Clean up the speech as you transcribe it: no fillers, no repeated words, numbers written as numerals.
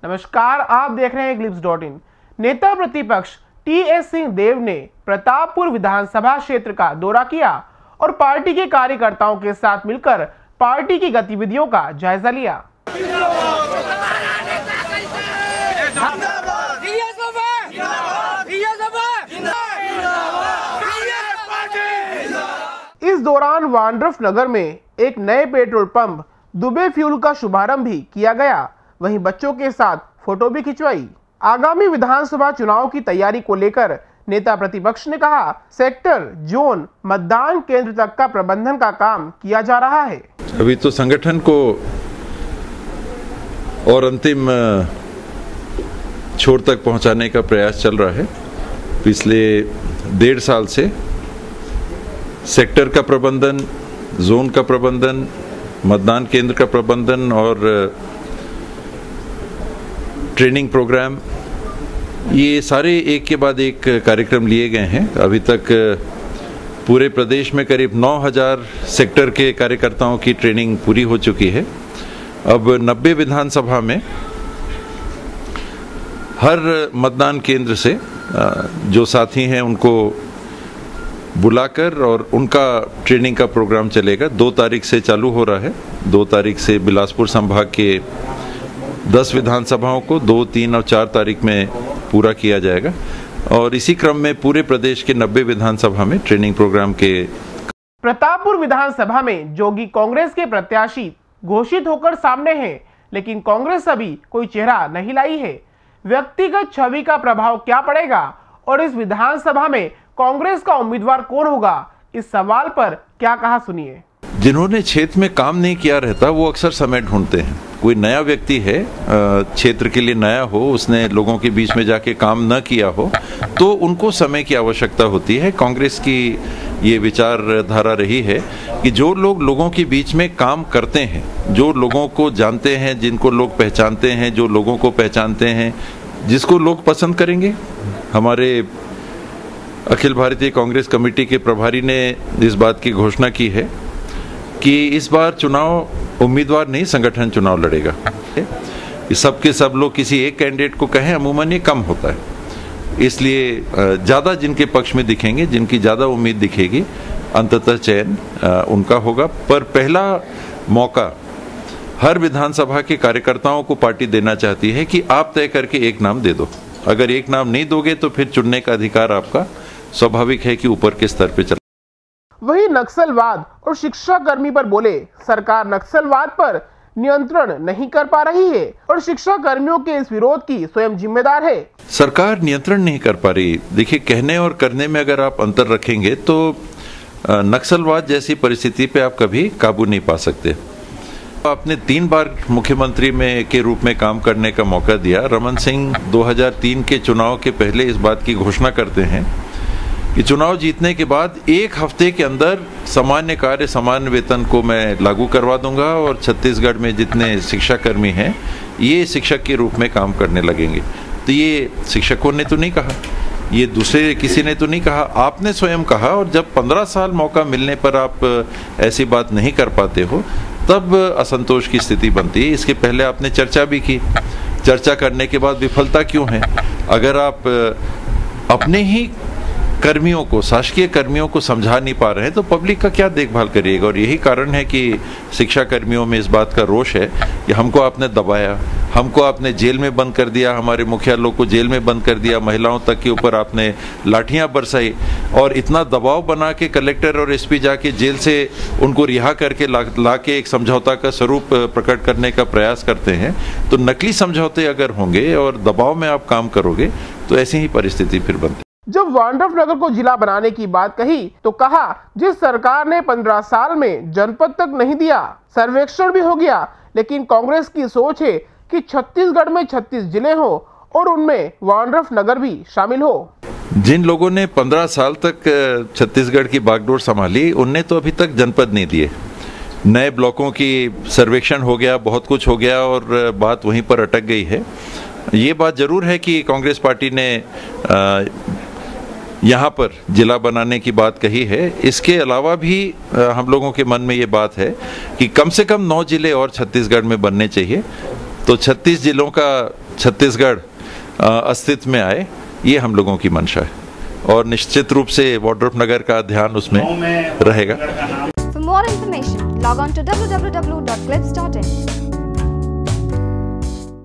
नमस्कार, आप देख रहे हैं ग्लिप्स.इन। नेता प्रतिपक्ष टीएस सिंह देव ने प्रतापपुर विधानसभा क्षेत्र का दौरा किया और पार्टी के कार्यकर्ताओं के साथ मिलकर पार्टी की गतिविधियों का जायजा लिया। इस दौरान वांड्रफ नगर में एक नए पेट्रोल पंप दुबे फ्यूल का शुभारंभ भी किया गया। वहीं बच्चों के साथ फोटो भी खिंचवाई। आगामी विधानसभा चुनाव की तैयारी को लेकर नेता प्रतिपक्ष ने कहा, सेक्टर, जोन, मतदान केंद्र तक का प्रबंधन का काम किया जा रहा है। अभी तो संगठन को और अंतिम छोर तक पहुंचाने का प्रयास चल रहा है। पिछले 1.5 साल से सेक्टर का प्रबंधन, जोन का प्रबंधन, मतदान केंद्र का प्रबंधन और ट्रेनिंग प्रोग्राम, ये सारे एक के बाद एक कार्यक्रम लिए गए हैं। अभी तक पूरे प्रदेश में करीब 9,000 सेक्टर के कार्यकर्ताओं की ट्रेनिंग पूरी हो चुकी है। अब 90 विधानसभा में हर मतदान केंद्र से जो साथी हैं उनको बुलाकर और उनका ट्रेनिंग का प्रोग्राम चलेगा। 2 तारीख से चालू हो रहा है। 2 तारीख से बिलासपुर संभाग के 10 विधानसभाओं को 2, 3 और 4 तारीख में पूरा किया जाएगा और इसी क्रम में पूरे प्रदेश के 90 विधानसभा में ट्रेनिंग प्रोग्राम के। प्रतापपुर विधानसभा में जोगी कांग्रेस के प्रत्याशी घोषित होकर सामने हैं, लेकिन कांग्रेस अभी कोई चेहरा नहीं लाई है। व्यक्तिगत छवि का प्रभाव क्या पड़ेगा और इस विधानसभा में कांग्रेस का उम्मीदवार कौन होगा, इस सवाल पर क्या कहा, सुनिए। जिन्होंने क्षेत्र में काम नहीं किया रहता वो अक्सर समय ढूंढते हैं। कोई नया व्यक्ति है, क्षेत्र के लिए नया हो, उसने लोगों के बीच में जाके काम न किया हो, तो उनको समय की आवश्यकता होती है। कांग्रेस की ये विचारधारा रही है कि जो लोग लोगों के बीच में काम करते हैं, जो लोगों को जानते हैं, जिनको लोग पहचानते हैं, जो लोगों को पहचानते हैं, जिसको लोग पसंद करेंगे। हमारे अखिल भारतीय कांग्रेस कमेटी के प्रभारी ने इस बात की घोषणा की है कि इस बार चुनाव उम्मीदवार नहीं, संगठन चुनाव लड़ेगा। सब के सब लोग किसी एक कैंडिडेट को कहें, अमूमन ये कम होता है। इसलिए ज़्यादा जिनके पक्ष में दिखेंगे, जिनकी ज़्यादा उम्मीद दिखेगी, अंततः चयन उनका होगा। पर पहला मौका हर विधानसभा के कार्यकर्ताओं को पार्टी देना चाहती है कि आप तय करके एक नाम दे दो। अगर एक नाम नहीं दोगे तो फिर चुनने का अधिकार आपका स्वाभाविक है कि ऊपर के स्तर पे चला। वही नक्सलवाद और शिक्षा कर्मी पर बोले, सरकार नक्सलवाद पर नियंत्रण नहीं कर पा रही है और शिक्षा कर्मियों के इस विरोध की स्वयं जिम्मेदार है। सरकार नियंत्रण नहीं कर पा रही। देखिए, कहने और करने में अगर आप अंतर रखेंगे तो नक्सलवाद जैसी परिस्थिति पे आप कभी काबू नहीं पा सकते। आपने 3 बार मुख्यमंत्री में के रूप में काम करने का मौका दिया। रमन सिंह 2003 के चुनाव के पहले इस बात की घोषणा करते हैं कि चुनाव जीतने के बाद 1 हफ्ते के अंदर सामान्य कार्य सामान्य वेतन को मैं लागू करवा दूंगा और छत्तीसगढ़ में जितने शिक्षाकर्मी हैं ये शिक्षक के रूप में काम करने लगेंगे। तो ये शिक्षकों ने तो नहीं कहा, ये दूसरे किसी ने तो नहीं कहा, आपने स्वयं कहा। और जब 15 साल मौका मिलने पर आप ऐसी बात नहीं कर पाते हो तब असंतोष की स्थिति बनती है। इसके पहले आपने चर्चा भी की। चर्चा करने के बाद विफलता क्यों है? अगर आप अपने ही कर्मियों को, शासकीय कर्मियों को समझा नहीं पा रहे हैं तो पब्लिक का क्या देखभाल करिएगा। और यही कारण है कि शिक्षा कर्मियों में इस बात का रोष है कि हमको आपने दबाया, हमको आपने जेल में बंद कर दिया, हमारे मुखिया लोग को जेल में बंद कर दिया, महिलाओं तक के ऊपर आपने लाठियां बरसाई और इतना दबाव बना के कलेक्टर और एसपी जाके जेल से उनको रिहा करके ला के एक समझौता का स्वरूप प्रकट करने का प्रयास करते हैं। तो नकली समझौते अगर होंगे और दबाव में आप काम करोगे तो ऐसी ही परिस्थिति फिर बनती। जब वांड्रफ नगर को जिला बनाने की बात कही तो कहा, जिस सरकार ने 15 साल में जनपद तक नहीं दिया, सर्वेक्षण भी हो गया, लेकिन कांग्रेस की सोच है कि छत्तीसगढ़ में 36 जिले हो और उनमें वांड्रफ नगर भी शामिल हो। जिन लोगों ने 15 साल तक छत्तीसगढ़ की बागडोर संभाली उनने तो अभी तक जनपद नहीं दिए। नए ब्लॉकों की सर्वेक्षण हो गया, बहुत कुछ हो गया और बात वहीं पर अटक गई है। ये बात जरूर है कि कांग्रेस पार्टी ने यहाँ पर जिला बनाने की बात कही है। इसके अलावा भी हम लोगों के मन में ये बात है कि कम से कम 9 जिले और छत्तीसगढ़ में बनने चाहिए। तो 36 जिलों का छत्तीसगढ़ अस्तित्व में आए, ये हम लोगों की मंशा है और निश्चित रूप से वाड्रफ नगर का ध्यान उसमें रहेगा। For more information, log on to www.clips.in.